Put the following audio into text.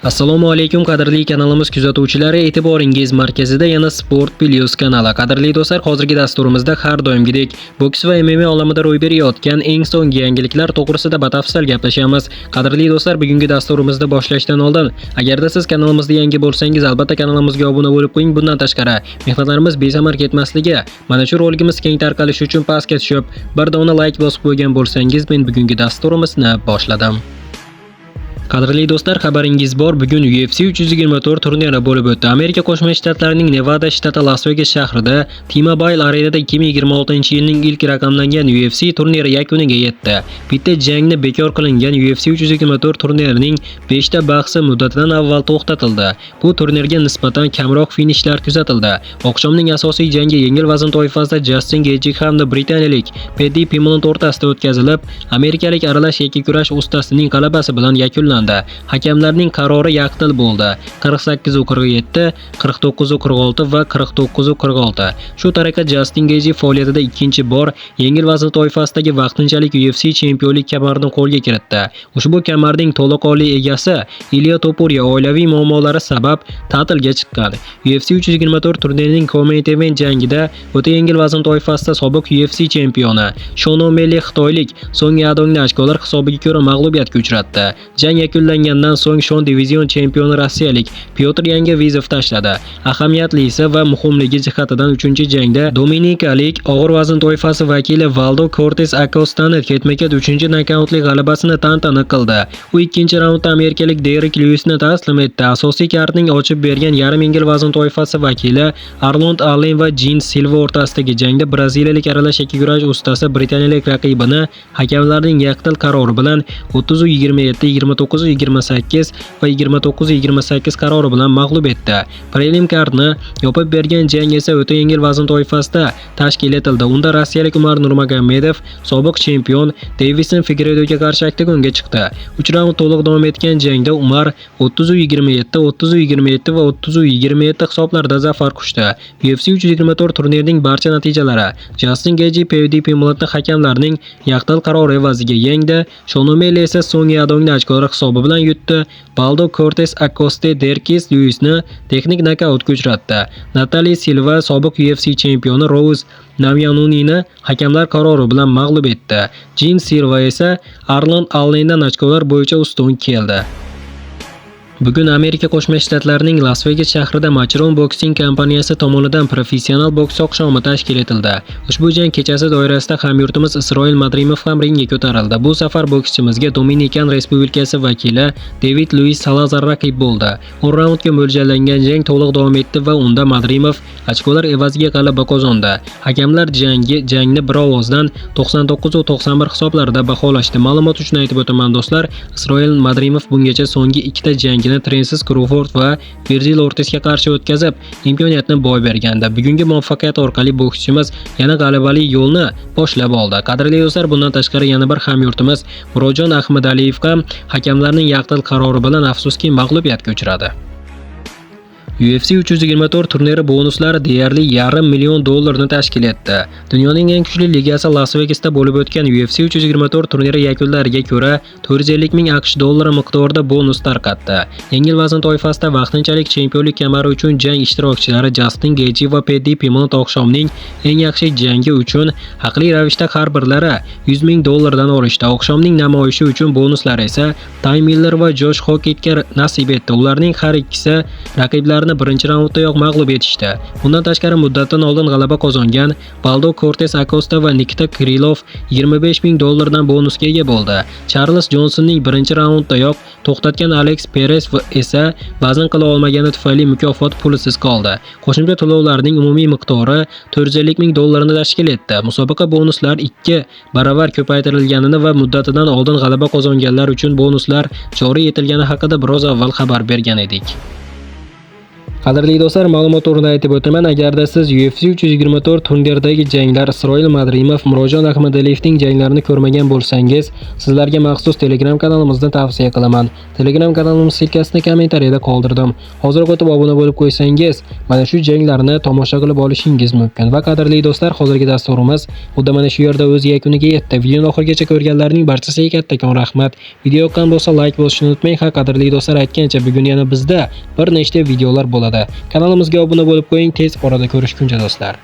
Assalomu alaykum qadrli kanalimiz kuzatuvchilari, e'tiboringiz markazida yana Sport Plus kanali. Qadrli do'stlar, hozirgi dasturimizda har doimgidek boks va MMA olamida ro'y berayotgan eng so'nggi yangiliklar to'g'risida batafsil gaplashamiz. Qadrli do'stlar, bugungi dasturimizda boshlashdan oldin, agarda siz kanalimizda yangi bo'lsangiz, albatta kanalimizga obuna bo'lib qo'ying. Bundan tashqari, mehnatlarimiz besamar ketmasligi, mana shu roligimiz keng tarqalishi uchun pastga tushib, bir dona like bosib qo'ygan bo'lsangiz, men bugungi dasturimizni boshladim. Qadrli do'stlar, xabaringiz bor, bugun UFC 324 turniri bo'lib o'tdi. Amerika Qo'shma Shtatlarining Nevada shtati Las Vegas shahrida T-Mobile Arenada 2026-yilning ilk raqamlangan UFC turniri yakuniga yetdi. Bitta jangni bekor qilingan UFC 324 turnirining 5 ta bahsi muddatidan avval to'xtatildi. Bu turnirga nisbatan kamroq finishlar kuzatildi. Oqshomning asosiy jangi yengil vazn toifasida Justin Gaethje hamda britaniyalik Paddy Pimblett o'rtasida o'tkazilib, amerikalik aralash yakka kurash ustasining g'alabasi bilan yakunlandi. Hakamlarning qarori yaqtil bo'ldi. 48-47, 49-46 va 49-46. Shu tariqa Justin Gaethje faoliyatida ikkinchi bor yengil vazn toifasidagi vaqtinchalik UFC chempionlik kamarini qo'lga kiritdi. Ushbu kamarning to'laqonli egasi Ilya Topuria oilaviy muammolari sabab ta'tilga chiqqan. UFC 324 turnirining co-main event jangida o'ta yengil vazn toifasida sobiq UFC chempioni Sean O'Malley xitoylik Song Yadongni ochkolar hisobiga ko'ra mag'lubiyatga uchratdi. Jang yakunlangandan so'ng Sean divizion chempioni rossiyalik Pyotr Yangavizov tashladi. Ahamiyatlisi va muhimligi jihatidan 3-jangda dominikalik og'ir vazn toifasi vakili Valdo Cortes Acostani ketma-ket 3-nokautli g'alabasini tantana qildi. U ikkinchi raundda amerikalik Derek Lewisni taslim etdi. Asosiy kartning ochib bergan yarim yengil vazn toifasi vakili Arnold Allen va Jean Silva o'rtasidagi jangda braziliyalik aralash yakka kurash ustasi britaniyalik raqibini hakamlarning yaqtil qarori bilan 30-27, 29-28 va 29-28 qarori bilan mag'lub etdi. Prelim kartni yopib bergan jang esa o'ta yengil vazn toifasida tashkil etildi. Unda rossiyalik Umar Nurmagomedov sobiq chempion Davison Figueiredoga qarshi oktagonga chiqdi. 3 raund to'liq davom etgan jangda Umar 30-27, 30-27 va 30-27 hisoblarda zafar quchdi. UFC 324 turnirining barcha natijalari Justin Gaethje Paddy Pimblettni hakamlarning yaqtil qarori evaziga yengdi. Sean O'Malley esa Song Yadongni ochkolar hisobi bilan yutdi. Valdo Cortes Acosta Derek Lewisni texnik nokautga uchratdi. Natalie Silva sobiq UFC chempioni Rose Namajuanini hakamlar qarori bilan mag'lub etdi. Jean Silva esa Arnold Allendan ochkolar bo'yicha ustun keldi. Bugun Amerika Qo'shma Shtatlarining Las Vegas shahrida Matchroom Boxing kompaniyasi tomonidan professional boks oqshomi tashkil etildi. Ushbu jang kechasi doirasida hamyurtimiz Isroil Madrimov ham ringga ko'tarildi. Bu safar bokschimizga Dominikan Respublikasi vakili David Luis Salazar raqib bo'ldi. 10 raundga mo'ljallangan jang to'liq davom etdi va unda Madrimov ochkolar evaziga g'alaba qozondi. Hakamlar jangni bir ovozdan 99-91 hisoblarida baholashdi. Ma'lumot uchun aytib o'taman do'stlar, Isroil Madrimov bungacha so'nggi ikkita jangini Trensis Crawford va Virgil Ortizga qarshi o'tkazib, imkoniyatni boy bergandi. Bugungi muvaffaqiyat orqali bokschimiz yana g'alabali yo'lni boshlab oldi. Qadrli do'stlar, bundan tashqari yana bir hamyurtimiz Murodjon Ahmadaliyev ham hakamlarning yaqtil qarori bilan afsuski mag'lubiyatga uchradi. UFC 324 turniri bonuslari deyarli $500,000 tashkil etdi. Dunyoning eng kuchli ligasi Las Vegasda bo'lib o'tgan UFC 324 turniri yakunlariga ko'ra $450,000 AQSh miqdorida bonus tarqatdi. Yengil vazn toifasida vaqtinchalik chempionlik kamari uchun jang ishtirokchilari Justin Gaethje va Paddy Pimblett oqshomning eng yaxshi jangi uchun haqli ravishda har birlari $100,000 dan olishdi. Oqshomning namoyishi uchun bonuslar esa Ty Miller va Josh Hocketga nasib etdi. Ularning har ikkisi raqiblar birinchi raunddayoq mag'lub etishdi. Bundan tashqari muddatdan oldin g'alaba qozongan Valdo Cortes Acosta va Nikita Krylov $25,000 dan bonusga ega bo'ldi. Charles Jonsonning birinchi raunddayoq to'xtatgan Alex Perez esa vazn qila olmagani tufayli mukofot pulisiz qoldi. Qo'shimcha to'lovlarning umumiy miqdori $450,000 tashkil etdi. Musobaqa bonuslar 2 baravar ko'paytirilganini va muddatidan oldin g'alaba qozonganlar uchun bonuslar joriy etilgani haqida biroz avval xabar bergan edik. Qadrli do'stlar, ma'lumot o'rnida aytib o'taman, agarda siz UFC 324 turniridagi janglar Isroil Madrimov, Murodjon Ahmadaliyevning janglarini ko'rmagan bo'lsangiz, sizlarga maxsus Telegram kanalimizni tavsiya qilaman. Telegram kanalimiz silkasini kommentariyada qoldirdim. Hozir o'tib obuna bo'lib qo'ysangiz, mana shu janglarni tomosha qilib olishingiz mumkin. Va qadrli do'stlar, hozirgi dasturimiz xuddi mana shu yerda o'z yakuniga yetdi. Videoni oxirigacha ko'rganlarning barchasiga kattakon rahmat. Video yoqqan bo'lsa like bosishni unutmang. Ha, qadrli do'stlar, aytgancha bugun yana bizda bir nechta videolar bo'ladi. Kanalimizga obuna bo'lib qo'ying, tez orada ko'rishguncha do'stlar.